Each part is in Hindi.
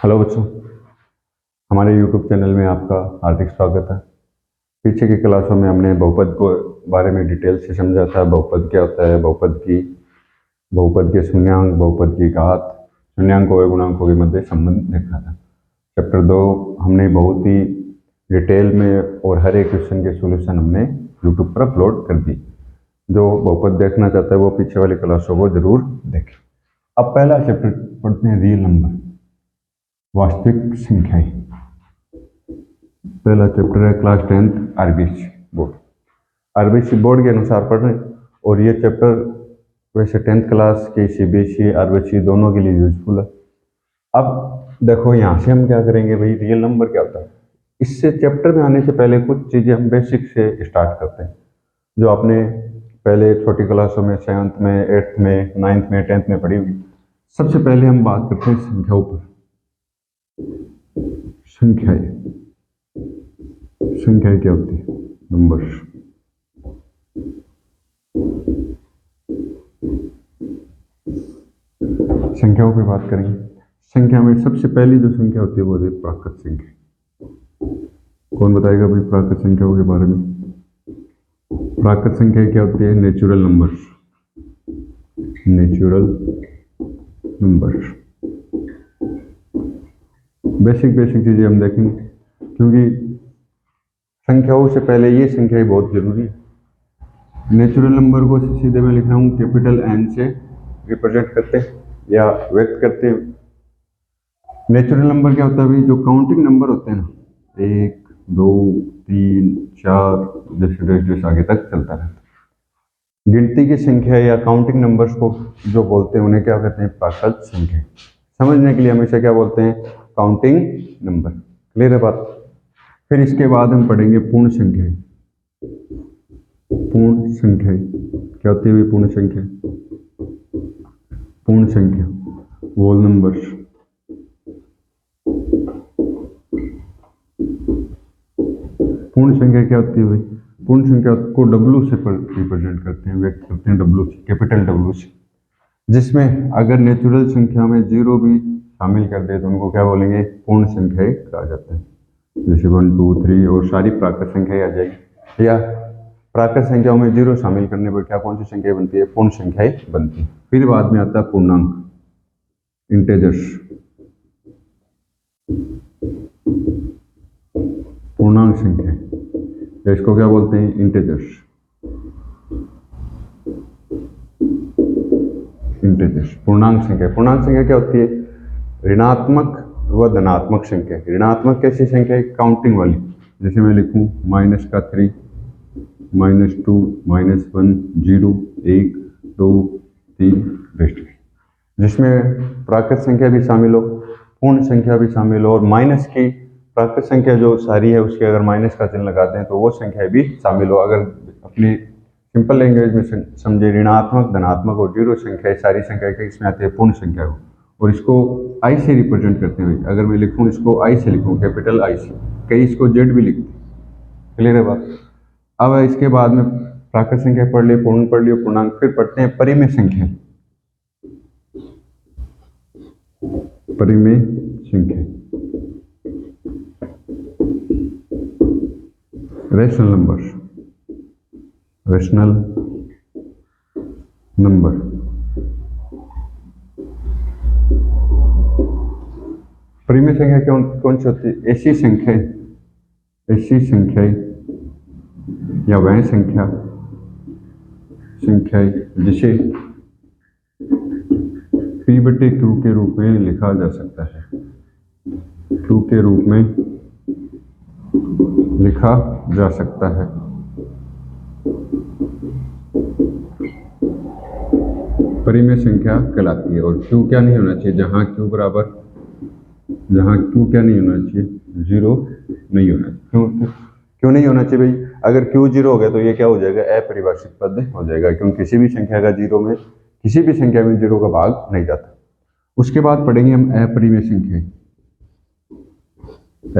हेलो बच्चों, हमारे यूट्यूब चैनल में आपका हार्दिक स्वागत है। पीछे की क्लासों में हमने बहुपद को बारे में डिटेल से समझा था। बहुपद क्या होता है, बहुपद के शून्यांक, बहुपद की घात, शून्यांकों और गुणांकों के मध्य संबंध देखा था। चैप्टर 2 हमने बहुत ही डिटेल में और हर एक क्वेश्चन के सॉल्यूशन हमने यूट्यूब पर अपलोड कर दी। जो बहुपद देखना चाहता है वो पीछे वाली क्लासों को जरूर देखें। अब पहला चैप्टर पढ़ते हैं, रियल नंबर, वास्तविक संख्याएं। पहला चैप्टर है class 10th RBSC board. RBSC board के अनुसार पढ़ रहे हैं और ये चैप्टर वैसे 10th क्लास के सीबीएसई आरबीएससी दोनों के लिए यूजफुल है। अब देखो यहाँ से हम क्या करेंगे भाई, रियल नंबर क्या होता है। इससे चैप्टर में आने से पहले कुछ चीजें हम बेसिक से स्टार्ट करते हैं, जो आपने पहले छोटी क्लासों में 7th में 8th में 9th में 10th में पढ़ी हुई। सबसे पहले हम बात करते हैं संख्याओं पर। संख्याएं क्या होती है? नंबर्स। संख्याओं की बात करेंगे। संख्या में सबसे पहली जो संख्या होती है वो है प्राकृत संख्या। कौन बताएगा भाई प्राकृत संख्याओं के बारे में? प्राकृत संख्या क्या होती है? Natural numbers. Natural numbers. Basic चीजें हम देखेंगे, क्योंकि संख्याओं से पहले ये संख्याएं बहुत जरूरी है। नेचुरल नंबर को सीधे मैं लिख रहा हूँ कैपिटल एन से रिप्रेजेंट करते या व्यक्त करते। नेचुरल नंबर क्या होता है भाई? जो काउंटिंग नंबर होते हैं ना, 1 2 3 4 जैसे आगे तक चलता रहता है। गिनती की संख्या या काउंटिंग नंबर्स को जो बोलते हैं उन्हें क्या कहते हैं? प्राकृत संख्या। समझने के लिए हमेशा क्या बोलते हैं? Counting number. क्लियर है बात? फिर इसके बाद हम पढ़ेंगे पूर्ण संख्याएं। पूर्ण संख्याएं क्या होती है? पूर्ण संख्या, पूर्ण संख्या, होल नंबर्स। पूर्ण संख्या क्या होती है भाई? पूर्ण संख्या को डब्ल्यू से रिप्रेजेंट करते हैं, व्यक्त करते हैं डब्ल्यू से, कैपिटल डब्ल्यू से। जिसमें अगर नेचुरल संख्या में 0 भी शामिल कर दे तो उनको क्या बोलेंगे? पूर्ण संख्याएं कहा जाता है। जैसे 1 2 3 और सारी प्राकृत संख्याएं आ जाएगी। या प्राकृत संख्याओं में 0 शामिल करने पर क्या कौन सी संख्या बनती है? पूर्ण संख्याएं बनती है। फिर बाद में आता है पूर्णांक, इंटेजर्स। पूर्णांक संख्या, इसको क्या बोलते हैं? इंटेजर्स। इंटेजर्स पूर्णांक संख्या। पूर्णांक संख्या क्या होती है? ऋणात्मक व धनात्मक संख्या। ऋणात्मक कैसी संख्या है? काउंटिंग वाली। जैसे मैं लिखूं -3 -2 -1 0 1 2 3 रेस्ट। जिसमें प्राकृत संख्या भी शामिल हो, पूर्ण संख्या भी शामिल हो, और माइनस की प्राकृत संख्या जो सारी है उसके अगर माइनस का चिन्ह लगाते हैं तो वो संख्या भी शामिल हो। अगर अपनी सिंपल लैंग्वेज में समझे, ऋणात्मक धनात्मक और 0 संख्या सारी संख्या के इसमें आती है पूर्ण संख्या को, और इसको आई से रिप्रेजेंट करते हैं। अगर मैं लिखूं इसको आई से लिखूं, कैपिटल आई से, कई इसको जेड भी लिखते हैं। क्लियर है बात? अब इसके बाद में प्राकृत संख्या पढ़ ली, पूर्ण पढ़ ली, पूर्णांक। फिर पढ़ते हैं परिमेय संख्या। परिमेय संख्या, रेशनल नंबर्स। Rational number. परिमेय संख्या कौन सी होती है? ऐसी संख्याएं या वह संख्याएं जिसे P/Q के रूप में लिखा जा सकता है। Q के रूप में लिखा जा सकता है। परिमेय संख्या कहलाती है। और Q क्या नहीं होना चाहिए? जहां Q क्या नहीं होना चाहिए? 0 नहीं होना चाहिए। क्यों नहीं होना चाहिए भाई? अगर Q 0 हो गया तो ये क्या हो जाएगा? अपरिभाषित पद हो जाएगा, क्योंकि किसी भी संख्या का 0 में, किसी भी संख्या में 0 का भाग नहीं जाता। उसके बाद पढ़ेंगे हम अपरिमेय संख्या।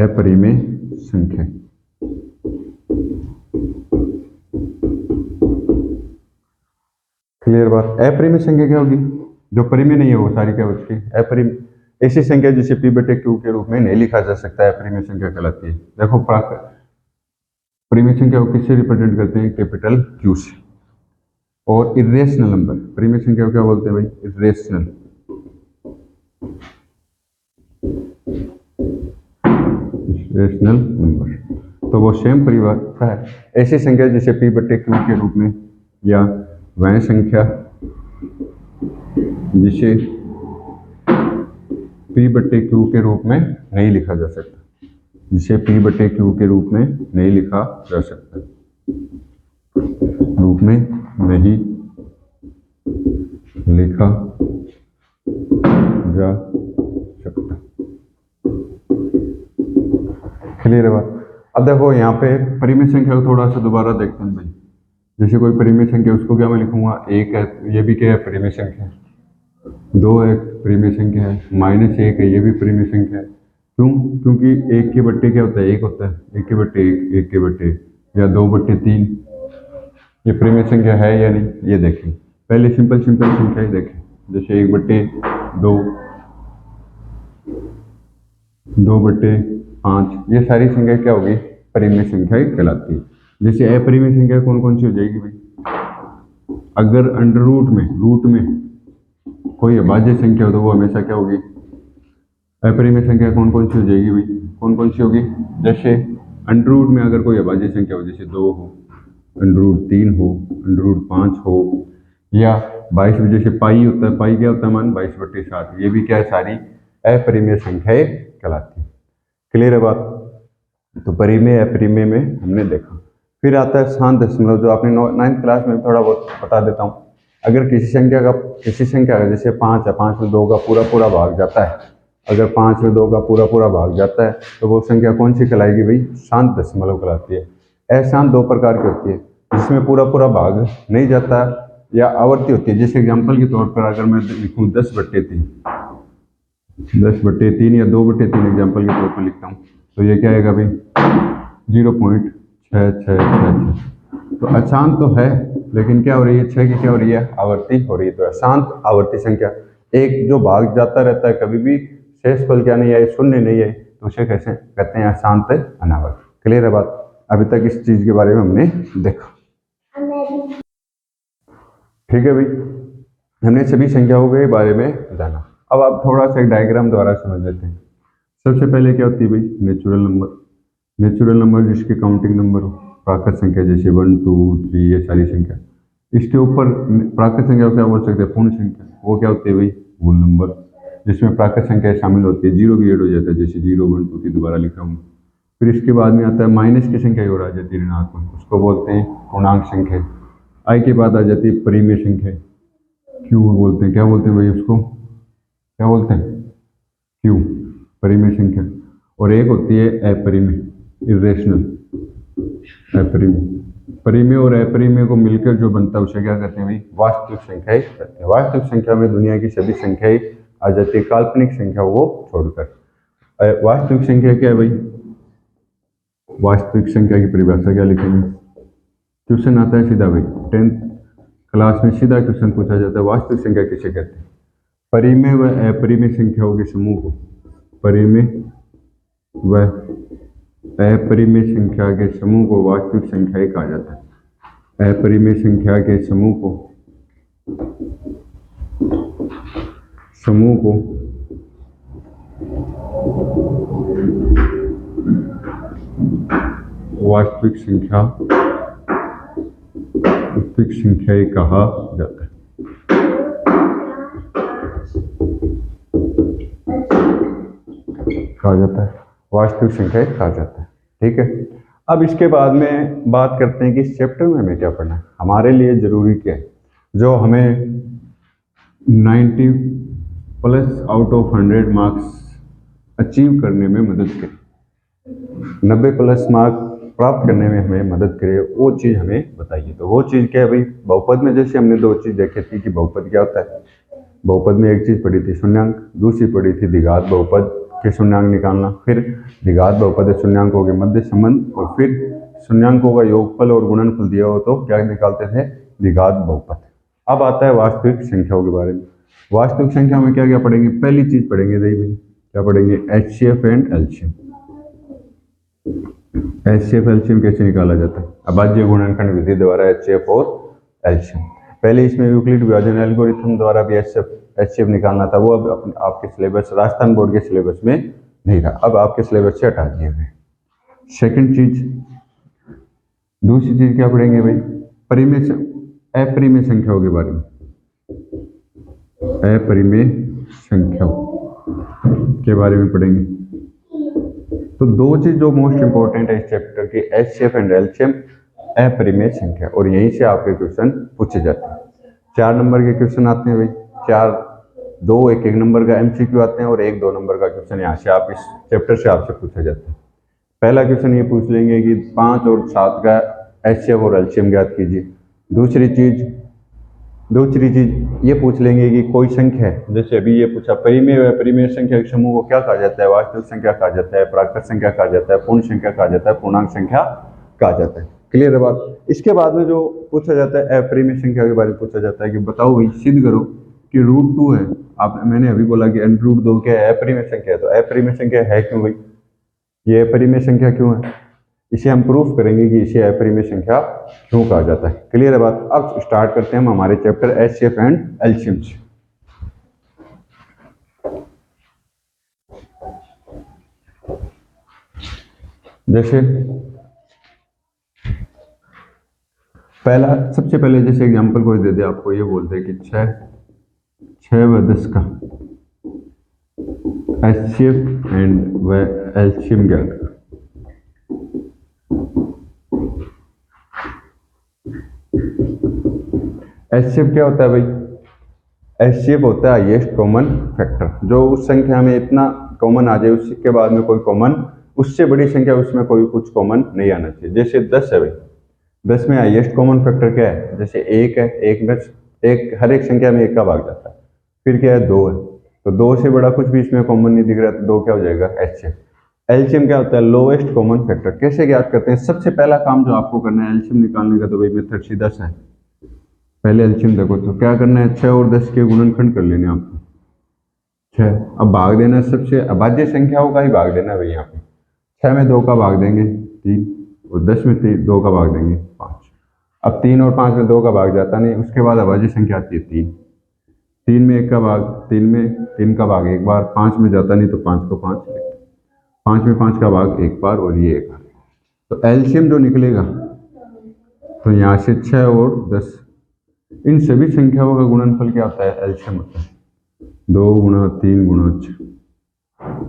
अपरिमेय संख्या क्लियर बात? अपरिमेय संख्या क्या होगी? जो परिमेय नहीं है वो सारी क्या बचती है? अपरिमेय। ऐसी संख्या जिसे p बटे q के रूप में नहीं लिखा जा सकता है परिमेय संख्या कहलाती है। देखो परिमेय संख्या को किससे रिप्रेजेंट करते हैं? कैपिटल Q से। और इरेशनल नंबर, परिमेय संख्या को क्या बोलते हैं भाई? इरेशनल। रेशनल नंबर, तो वो सेम परिभाषा है। ऐसी संख्या जिसे p बटे q के रूप में, या वह संख्या जिसे p बटे q के रूप में नहीं लिखा जा सकता, जिसे p बटे q के रूप में नहीं लिखा जा सकता, रूप में नहीं लिखा जा सकता। क्लियर है बात? अब देखो यहाँ पे परिमेय संख्या को थोड़ा सा दोबारा देखते हैं भाई। जैसे कोई परिमेय संख्या, उसको क्या मैं लिखूंगा? एक है, ये भी क्या है? परिमेय संख्या है। दो एक परिमेय संख्या है, -1 है, ये भी परिमेय संख्या है। क्यों? क्योंकि एक के बट्टे क्या होता है? एक होता है। एक के बट्टे एक, एक के बट्टे या 2/3, ये परिमेय संख्या है या नहीं? ये देखें, पहले सिंपल संख्या ही देखें। जैसे 1/2, 2/5, ये सारी संख्या क्या होगी? परिमेय संख्या कहलाती है। जैसे अपरिमेय संख्या कौन कौन सी हो जाएगी भाई? अगर अंडर रूट में कोई अभाज्य संख्या हो तो वो हमेशा क्या होगी? अपरिमेय संख्या कौन कौन सी हो जाएगी भाई? कौन कौन सी होगी? जैसे अंडर रूट में अगर कोई अभाज्य संख्या हो, जैसे 2 हो, √3 हो, √5 हो, या 22, जैसे पाई होता है, पाई क्या होता है मान? 22/7, ये भी क्या है? सारी अपरिमेय संख्याएं कहलाती है। क्लियर है बात? तो परिमेय अपरिमेय में हमने देखा। फिर आता है शांत दशमलव, जो आपने 9th क्लास में थोड़ा बहुत बता देता हूँ। अगर किसी संख्या का जैसे 5 है, 5 में 2 का पूरा भाग जाता है, अगर 5 में 2 का पूरा भाग जाता है तो वो संख्या कौन सी कहलाएगी भाई? शांत दशमलव कहलाती है। अशांत 2 प्रकार की होती है, जिसमें पूरा भाग नहीं जाता या आवर्ती होती है। जैसे एग्जाम्पल के तौर पर अगर मैं लिखूँ 10/3, 10/3 या 2/3 एग्जाम्पल के तौर पर लिखता हूँ, तो ये क्या आएगा भाई? 0.6666। तो अशांत तो है, लेकिन क्या हो रही है? 6 की क्या हो रही है? आवर्ती हो रही है। तो अशांत आवर्ती संख्या, एक जो भाग जाता रहता है, कभी भी शेषफल क्या नहीं है? शून्य नहीं है, तो उसे कैसे कहते हैं? अशांत अनावर्त। क्लियर है बात? अभी तक इस चीज के बारे में हमने देखा। ठीक है भाई, हमने सभी संख्याओं के बारे में जाना। अब आप थोड़ा सा एक डायग्राम द्वारा समझ लेते हैं। सबसे पहले क्या होती है भाई? Natural number. नेचुरल नंबर जिसके काउंटिंग नंबर हो, प्राकृत संख्या जैसे 1 2 3, ये सारी संख्या। इसके ऊपर प्राकृत संख्या को क्या बोल सकते हैं? पूर्ण संख्या। वो क्या होती है भाई? होल नंबर, जिसमें प्राकृत संख्या शामिल होती है। 0 भी ऐड हो जाता है, जैसे 0 1 2 3 दोबारा लिखा हूँ। फिर इसके बाद में आता है माइनस की संख्या और आ जाती है ऋणात्मक, उसको बोलते हैं पूर्णांक संख्या। आई के बाद आ जाती है परिमेय संख्या, क्यू बोलते हैं। क्या बोलते हैं भाई उसको? क्या बोलते हैं? क्यू, परिमेय संख्या। और एक होती है अपरिमेय, इरेशनल। अपरिमेय, परिमेय और अपरिमेय को मिलकर जो बनता है उसे क्या कहते हैं भाई? वास्तविक संख्याएं कहते हैं। वास्तविक संख्या में दुनिया की सभी संख्याएं आ जाती है, काल्पनिक संख्याओं को छोड़कर। वास्तविक संख्या क्या है भाई? वास्तविक संख्या की परिभाषा क्या लिखेंगे? क्वेश्चन आता है सीधा भाई, 10th क्लास में सीधा क्वेश्चन पूछा जाता है, वास्तविक संख्या किसे कहते हैं? परिमेय व अपरिमेय संख्याओं के समूह को, परिमेय व अपरिमेय संख्या के समूह को वास्तविक संख्याएं कहा जाता है। अपरिमेय संख्या के समूह को वास्तविक संख्याएं कहा जाता है। वास्तविक संख्याएं कहा जाता है। ठीक है, अब इसके बाद में बात करते हैं कि इस चैप्टर में हमें क्या पढ़ना है, हमारे लिए जरूरी क्या है, जो हमें 90+ आउट ऑफ 100 मार्क्स अचीव करने में मदद करे, 90+ मार्क प्राप्त करने में हमें मदद करे, वो चीज़ हमें बताइए। तो वो चीज़ क्या है भाई? बहुपद में जैसे हमने 2 चीज़ देखी थी कि बहुपद क्या होता है। बहुपद में एक चीज़ पढ़ी थी शून्यांक, दूसरी पढ़ी थी द्विघात बहुपद के शून्यांक निकालना, फिर द्विघात बहुपद शून्यांकों के मध्य संबंध, और फिर शून्यांकों का योगफल और गुणनफल दिया हो तो क्या निकालते थे? द्विघात बहुपद। अब आता है वास्तविक संख्याओं के बारे में। वास्तविक संख्या में क्या क्या पढ़ेंगे, पहली चीज पढ़ेंगे भाई, क्या पढ़ेंगे, HCF and LCM. HCF LCM कैसे निकाला जाता है, अभाज्य गुणनखंड विधि द्वारा HCF और एलसीएम। पहले इसमें यूक्लिड विभाजन एल्गोरिथम द्वारा भी HCF निकालना था, वो अब आपके सिलेबस, राजस्थान बोर्ड के सिलेबस में नहीं रहा, अब आपके सिलेबस से हटा दिए गए। सेकंड चीज, दूसरी चीज क्या पढ़ेंगे भाई, परिमेय अपरिमेय संख्याओं के बारे में, अपरिमेय संख्याओं के बारे में पढ़ेंगे। तो दो चीज जो मोस्ट इंपॉर्टेंट है इस चैप्टर की, HCF एंड एलसीएम, अपरिमेय संख्या, और यहीं से आपके क्वेश्चन पूछे जाते हैं। 4 नंबर के क्वेश्चन आते हैं भाई, 2 1 नंबर का MCQ आते हैं और 1 2 नंबर का क्वेश्चन यहाँ से आप इस चैप्टर से आपसे पूछा जाता है। पहला क्वेश्चन ये पूछ लेंगे कि 5 और 7 का HCF और एलसीएम ज्ञात कीजिए। दूसरी चीज ये पूछ लेंगे कि कोई संख्या है, जैसे अभी ये पूछा, परिमेय व अपरिमेय संख्या के समूह को क्या कहा जाता है, वास्तविक संख्या कहा जाता है, प्राकृत संख्या कहा जाता है, पूर्ण संख्या कहा जाता है, पूर्णांक संख्या कहा जाता है। क्लियर है बात। इसके बाद में जो पूछा जाता है अपरिमेय संख्या के बारे में पूछा जाता है कि बताओ भाई, सिद्ध करो कि √2 है। मैंने अभी बोला कि √2 क्या है, अपरिमेय संख्या है, तो अपरिमेय संख्या है क्यों भाई, ये अपरिमेय संख्या क्यों है, इसे हम प्रूफ करेंगे कि इसे अपरिमेय संख्या क्यों कहा जाता है। क्लियर है बात। अब स्टार्ट करते हैं हम हमारे चैप्टर HCF एंड एलसीएम से। जैसे सबसे पहले जैसे एग्जांपल कोई दे दे आपको, ये बोलते हैं कि 6 व 10 का HCF एंड एलसीएम ज्ञात करो। HCF क्या होता है भाई, HCF होता है हाईएस्ट कॉमन फैक्टर, जो उस संख्या में इतना कॉमन आ जाए उसके बाद में कोई कॉमन, उससे बड़ी संख्या उसमें कोई कुछ कॉमन नहीं आना चाहिए। जैसे 10 है भाई, 10 में हाईएस्ट कॉमन फैक्टर क्या है, जैसे 1 है, 1 हर एक संख्या में 1 का भाग जाता है, फिर क्या है 2 है, तो 2 से बड़ा कुछ भी इसमें कॉमन नहीं दिख रहा, तो 2 क्या हो जाएगा HCF। एलसीएम क्या होता है, लोएस्ट कॉमन फैक्टर। कैसे ज्ञात करते हैं, सबसे पहला काम जो आपको करना है एलसीएम निकालने का, तो भाई मेथड सीधा सा है, पहले एलसीएम देखो तो क्या करना है, 6 और 10 के गुणनखंड कर लेने आपको 6, अब भाग देना सबसे अभाज्य संख्याओं का ही भाग देना है भाई। यहाँ पे 6 में 2 का भाग देंगे 3, और 10 में 2 का भाग देंगे 5। अब 3 और 5 में 2 का भाग जाता नहीं, उसके बाद अभाज्य संख्या आती है 3 में 1 का भाग, 3 का भाग एक बार, 5 में जाता नहीं तो 5 को 5 5 में 5 का भाग एक बार, और ये 1। तो एलसीएम जो निकलेगा, तो यहाँ से 6 और 10, इन सभी संख्याओं का गुणनफल क्या होता है, एलसीएम होता है। 2 गुणा 3 गुणा 6,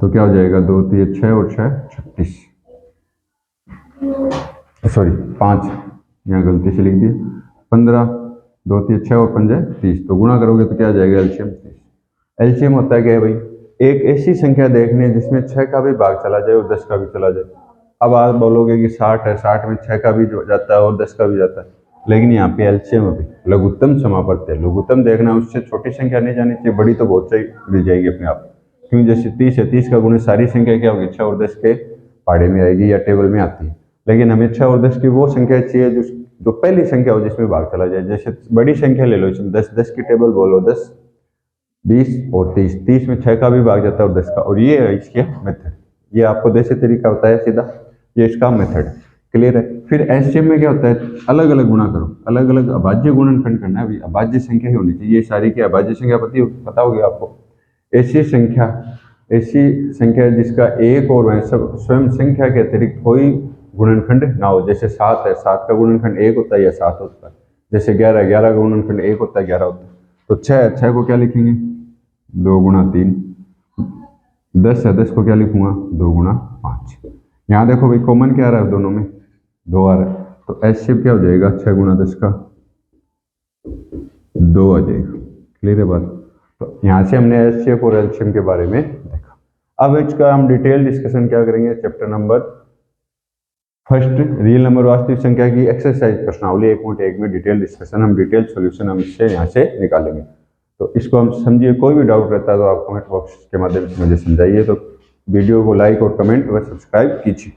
तो क्या हो जाएगा, 2 3 6 और 6 36, सॉरी 5, यहाँ गलती से लिख दिया, 15, 2 3 6 और 5 30, तो गुणा करोगे तो क्या आ जाएगा, एलसीएम 30। एलसीएम होता है क्या है भाई, एक ऐसी संख्या देखनी है जिसमें 6 का भी भाग चला जाए और 10 का भी चला जाए। अब आप बोलोगे कि 60 है, 60 में 6 का भी जाता है और 10 का भी जाता है, लेकिन यहाँ पे एलसीएम अभी लघुत्तम समापत्ति है, लघुत्तम देखना, उससे छोटी संख्या नहीं जानी चाहिए, बड़ी तो बहुत सही मिल जाएगी अपने आप। क्यों, जैसे 30 है, 30 का गुणे सारी संख्या क्या होगी, 6 और 10 के पाड़े में आएगी या टेबल में आती है, लेकिन हमें 6 और 10 की वो संख्या चाहिए जो पहली संख्या हो जिसमें भाग चला जाए। जैसे बड़ी संख्या ले लो, इसमें 10 की टेबल बोलो, 10 20 और 30, 30 में 6 का भी भाग जाता है और 10 का, और ये है इसके मेथड। ये आपको देसी तरीका होता है सीधा, ये इसका मेथड। क्लियर है। फिर एलसीएम में क्या होता है, अलग अलग गुणा करो, अलग अलग अभाज्य गुणनखंड करना है, अभाज्य संख्या ही होनी चाहिए, ये सारी की अभाज्य संख्या पता होगी आपको। ऐसी संख्या जिसका एक और वह सब स्वयं संख्या के अतिरिक्त कोई गुणनखंड ना हो। जैसे 7 है, 7 का गुणनखंड 1 होता है या 7 होता है। जैसे 11 का गुणनखंड 1 होता है, 11 होता है। तो 6 को क्या लिखेंगे, 2 गुणा 3। 10 है, 10 को क्या लिखूंगा, 2 गुणा 5। यहाँ देखो भाई कॉमन क्या आ रहा है दोनों में, 2 आ रहा है, तो एलसीएम क्या हो जाएगा, 6 गुणा 10 का 2 आ जाएगा। क्लियर है बात। तो यहाँ से हमने एलसीएम और एलसीएम के बारे में देखा। अब इसका हम डिटेल डिस्कशन क्या करेंगे, चैप्टर नंबर 1 रियल नंबर वास्तविक संख्या की एक्सरसाइज प्रश्नावली 1.1 में डिटेल डिस्कशन, हम डिटेल सॉल्यूशन हम इससे यहाँ से निकालेंगे। तो इसको हम समझिए, कोई भी डाउट रहता है तो आप कमेंट बॉक्स के माध्यम से मुझे समझाइए। तो वीडियो को लाइक और कमेंट व सब्सक्राइब कीजिए।